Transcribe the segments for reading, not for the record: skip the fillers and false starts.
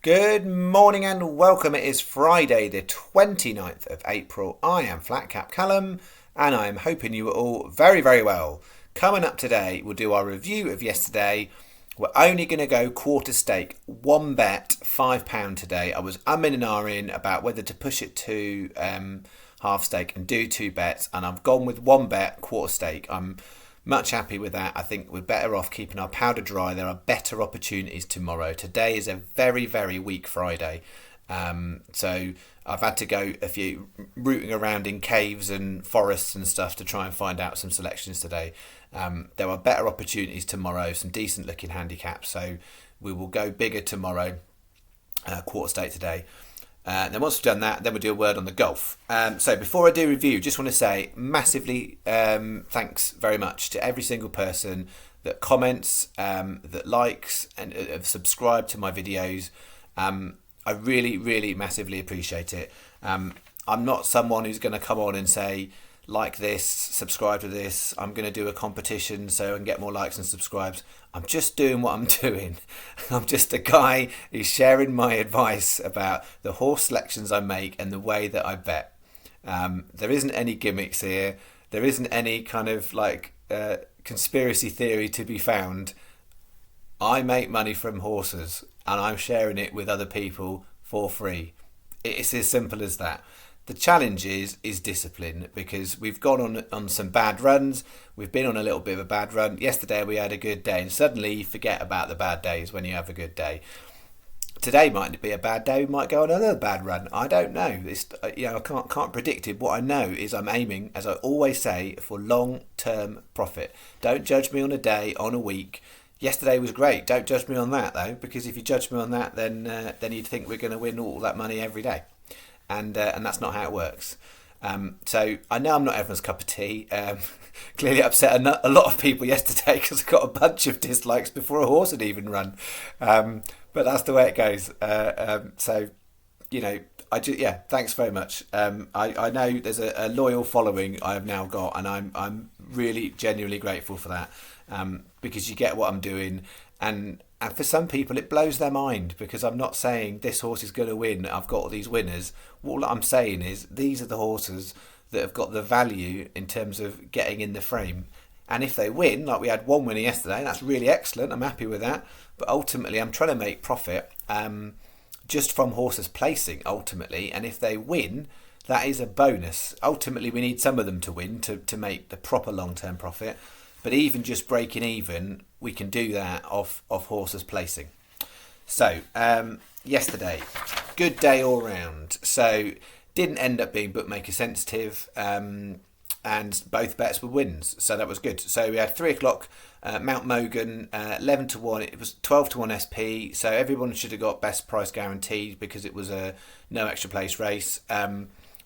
Good morning and welcome. It is Friday, the 29th of April. I am Flat Cap Callum and I am hoping you are all very, very well. Coming up today, we'll do our review of yesterday. We're only going to go quarter stake, one bet, £5 today. I was umming and ahhing about whether to push it to half stake and do two bets, and I've gone with one bet, quarter stake. I'm much happy with that. I think we're better off keeping our powder dry. There are better opportunities tomorrow. Today is a very, very weak Friday. So I've had to go a few rooting around in caves and forests and stuff to try and find out some selections today. There are better opportunities tomorrow, some decent looking handicaps. So we will go bigger tomorrow, quarter stake today. Then once we've done that, then we'll do a word on the golf. So before I do review, just want to say massively thanks very much to every single person that comments, that likes and have subscribed to my videos. I really, really massively appreciate it. I'm not someone who's going to come on and say, like this, subscribe to this, I'm going to do a competition so I can get more likes and subscribes. I'm just doing what I'm doing. I'm just a guy who's sharing my advice about the horse selections I make and the way that I bet. There isn't any gimmicks here. There isn't any kind of conspiracy theory to be found. I make money from horses and I'm sharing it with other people for free. It's as simple as that. The challenge is discipline, because we've gone on some bad runs. We've been on a little bit of a bad run. Yesterday we had a good day, and suddenly you forget about the bad days when you have a good day. Today might be a bad day. We might go on another bad run. I don't know. I can't predict it. What I know is I'm aiming, as I always say, for long-term profit. Don't judge me on a day, on a week. Yesterday was great. Don't judge me on that though, because if you judge me on that, then you'd think we're going to win all that money every day. And that's not how it works. So I know I'm not everyone's cup of tea. Clearly upset a lot of people yesterday because I got a bunch of dislikes before a horse had even run. But that's the way it goes. So, thanks very much. I know there's a loyal following I have now got, and I'm really genuinely grateful for that, because you get what I'm doing. And for some people, it blows their mind, because I'm not saying this horse is going to win. I've got all these winners. What I'm saying is these are the horses that have got the value in terms of getting in the frame. And if they win, like we had one winner yesterday, that's really excellent. I'm happy with that. But ultimately, I'm trying to make profit just from horses placing, ultimately. And if they win, that is a bonus. Ultimately, we need some of them to win to make the proper long-term profit. But even just breaking even, we can do that off horses placing. So, yesterday, good day all round. So, didn't end up being bookmaker sensitive, and both bets were wins. So that was good. So we had 3 o'clock, Mount Mogan, 11 to 1. It was 12 to 1 SP. So everyone should have got best price guaranteed because it was a no extra place race.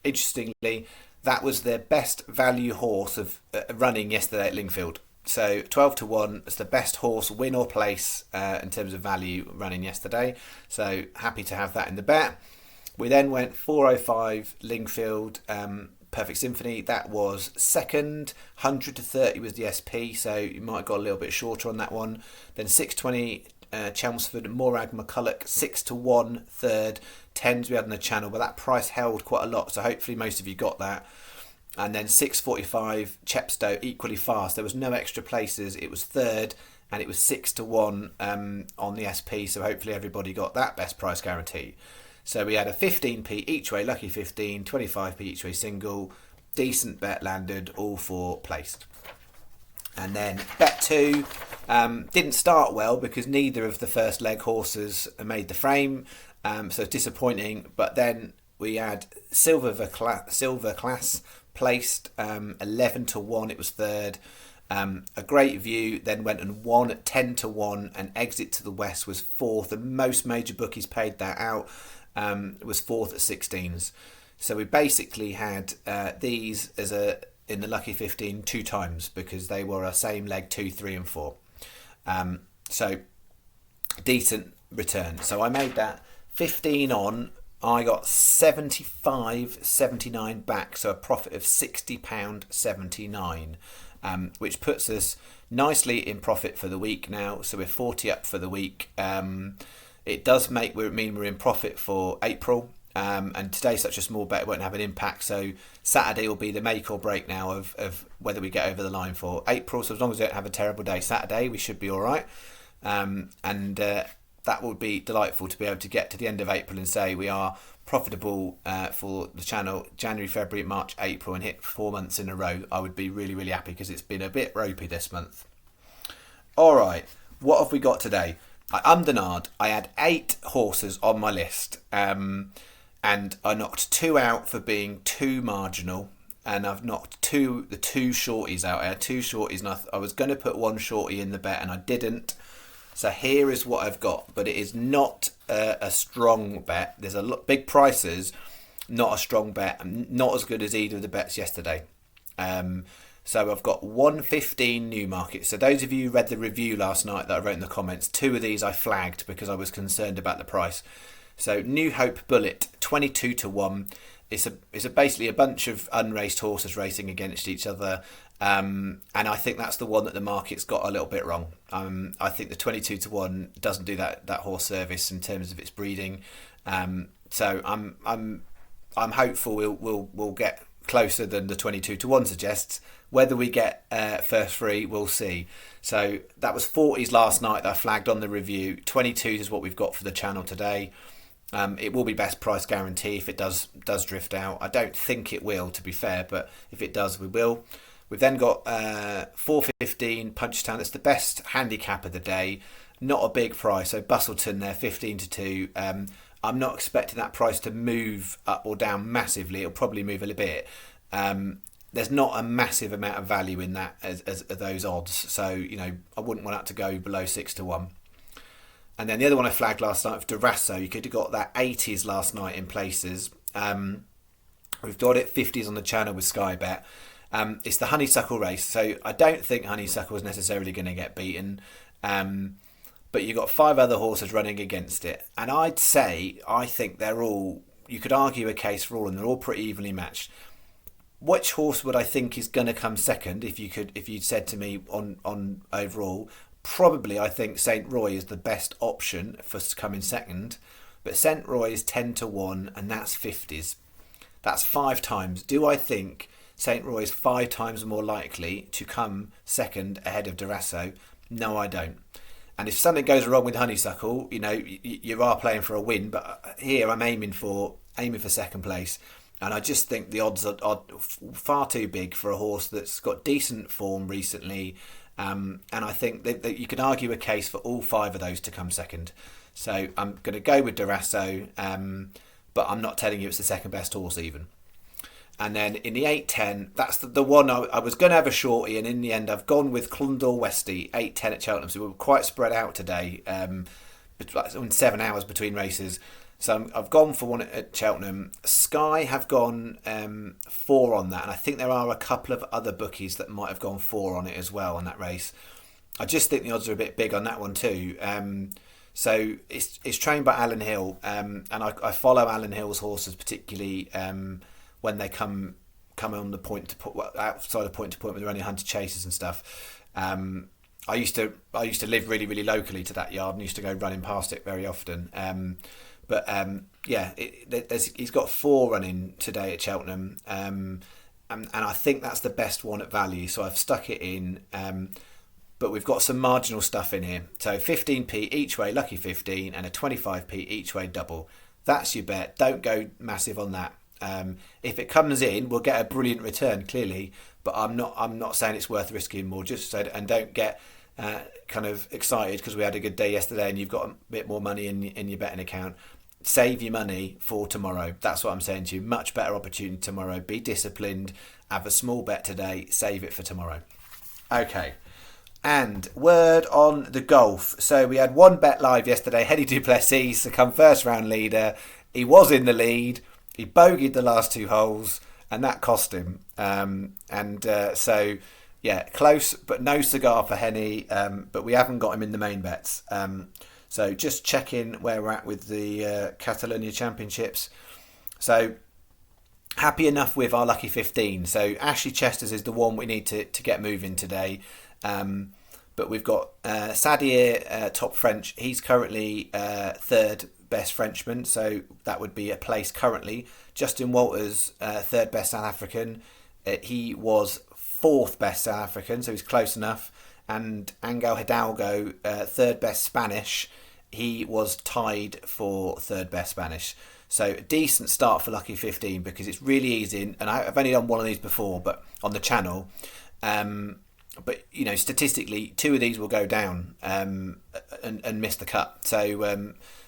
Interestingly, that was their best value horse of running yesterday at Lingfield. So 12 to 1 is the best horse, win or place, in terms of value running yesterday. So happy to have that in the bet. We then went 405 Lingfield, Perfect Symphony. That was second. 100 to 30 was the SP, so you might have got a little bit shorter on that one. Then 620 Chelmsford, Morag McCulloch, 6 to 1 third. 10s we had on the channel, but that price held quite a lot, so hopefully most of you got that. And then 6:45 Chepstow, equally fast. There was no extra places. It was third, and it was 6 to 1 on the SP. So hopefully everybody got that best price guarantee. So we had a 15p each way, lucky 15, 25p each way single. Decent bet landed, all four placed. And then bet two didn't start well because neither of the first leg horses made the frame. So disappointing. But then we had Silver Class placed 11 to 1. It was third. A Great View then went and won at 10 to 1, and Exit to the West was fourth. And most major bookies paid that out. It was fourth at 16s. So we basically had these as in the lucky 15 two times because they were a same leg 2, 3 and 4. So decent return. So I made that 15 on. I got 75.79 back, so a profit of £60.79, which puts us nicely in profit for the week now. So we're 40 up for the week. It does mean we're in profit for April. And today's such a small bet, it won't have an impact. So Saturday will be the make or break now of whether we get over the line for April. So as long as we don't have a terrible day Saturday, we should be all right. And that would be delightful to be able to get to the end of April and say we are profitable for the channel January, February, March, April, and hit 4 months in a row. I would be really, really happy because it's been a bit ropey this month. All right, what have we got today? I ummed. I had 8 horses on my list, and I knocked 2 out for being too marginal, and I've knocked the 2 shorties out. I had 2 shorties, and I was going to put 1 shorty in the bet, and I didn't. So here is what I've got, but it is not a strong bet. There's big prices, not a strong bet, and not as good as either of the bets yesterday. So I've got 115 Newmarket. So those of you who read the review last night that I wrote in the comments, 2 of these I flagged because I was concerned about the price. So New Hope Bullet, 22 to 1. It's basically a bunch of unraced horses racing against each other. And I think that's the one that the market's got a little bit wrong. I think the 22 to 1 doesn't do that horse service in terms of its breeding. So I'm hopeful we'll get closer than the 22 to 1 suggests. Whether we get first 3, we'll see. So that was 40s last night that I flagged on the review. 22s is what we've got for the channel today. It will be best price guarantee if it does drift out. I don't think it will, to be fair, but if it does, we will. We've then got 415 Punchestown. That's the best handicap of the day. Not a big price. So Bustleton there, 15 to 2. I'm not expecting that price to move up or down massively. It'll probably move a little bit. There's not a massive amount of value in that as those odds. So, I wouldn't want that to go below 6 to 1. And then the other one I flagged last night of Durasso, you could have got that 80s last night in places. We've got it 50s on the channel with Sky Bet. It's the Honeysuckle race, so I don't think Honeysuckle is necessarily going to get beaten. But you've got 5 other horses running against it. And I think they're all, you could argue a case for all, and they're all pretty evenly matched. Which horse would I think is going to come second if you'd said to me on overall? Probably I think St. Roy is the best option for coming second. But St. Roy is 10 to 1, and that's 50s. That's 5 times. Do I think St. Roy is 5 times more likely to come second ahead of Durasso? No, I don't. And if something goes wrong with Honeysuckle, you are playing for a win. But here I'm aiming for second place. And I just think the odds are far too big for a horse that's got decent form recently. And I think that you can argue a case for all 5 of those to come second. So I'm going to go with Durasso, but I'm not telling you it's the second best horse even. And then in the 8-10, that's the one I was going to have a shorty, and in the end I've gone with Clundor Westy, 8-10 at Cheltenham. So we were quite spread out today, in 7 hours between races. So I've gone for one at Cheltenham. Sky have gone 4 on that, and I think there are a couple of other bookies that might have gone 4 on it as well on that race. I just think the odds are a bit big on that one too. So it's trained by Alan Hill, and I follow Alan Hill's horses particularly when they come on the point to put outside of point to point when they're running hunter chases and stuff. I used to live really, really locally to that yard and used to go running past it very often. He's got 4 running today at Cheltenham, and I think that's the best one at value. So I've stuck it in. But we've got some marginal stuff in here. So 15p each way, lucky 15, and a 25p each way double. That's your bet. Don't go massive on that. If it comes in, we'll get a brilliant return, clearly. But I'm not saying it's worth risking more. And don't get kind of excited because we had a good day yesterday and you've got a bit more money in your betting account. Save your money for tomorrow. That's what I'm saying to you. Much better opportunity tomorrow. Be disciplined. Have a small bet today. Save it for tomorrow. Okay. And word on the golf. So we had one bet live yesterday. Henry du Plessis to come first round leader. He was in the lead. He bogeyed the last 2 holes, and that cost him. So close, but no cigar for Henny. But we haven't got him in the main bets. So just checking where we're at with the Catalonia Championships. So happy enough with our lucky 15. So Ashley Chester's is the one we need to get moving today. But But we've got Sadir, top French. He's currently third best Frenchman, so that would be a place currently. Justin Walters, third best South African. He was fourth best South African, so he's close enough. And Angel Hidalgo, third best Spanish. He was tied for third best Spanish. So a decent start for Lucky 15 because it's really easy. And I've only done one of these before, but on the channel. But statistically, two of these will go down and miss the cut. So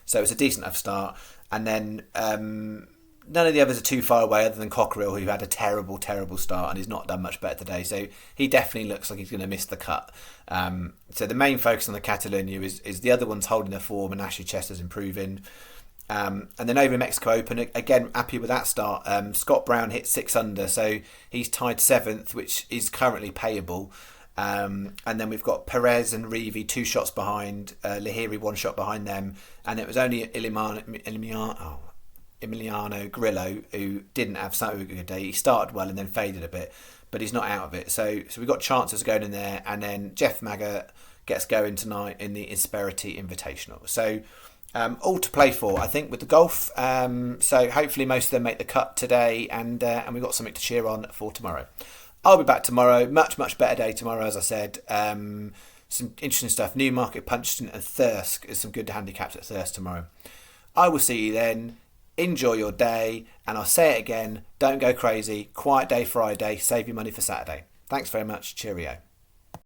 it's a decent enough start. And then none of the others are too far away, other than Cockerill, who had a terrible, terrible start and he's not done much better today. So he definitely looks like he's going to miss the cut. So the main focus on the Catalunya is the other ones holding their form, and Ashley Chester's improving. And then over Mexico Open, again, happy with that start. Scott Brown hit 6 under, so he's tied 7th, which is currently payable. And then we've got Perez and Reeve 2 shots behind, Lahiri 1 shot behind them, and it was only Emiliano Grillo who didn't have such a good day. He started well and then faded a bit, but he's not out of it. So we've got chances of going in there, and then Jeff Maggott gets going tonight in the Insperity Invitational. So all to play for, I think, with the golf. So hopefully most of them make the cut today, and we've got something to cheer on for tomorrow. I'll be back tomorrow. Much, much better day tomorrow, as I said. Some interesting stuff. Newmarket, Punchestown and Thirsk is some good handicaps at Thirsk tomorrow. I will see you then. Enjoy your day. And I'll say it again. Don't go crazy. Quiet day Friday. Save your money for Saturday. Thanks very much. Cheerio.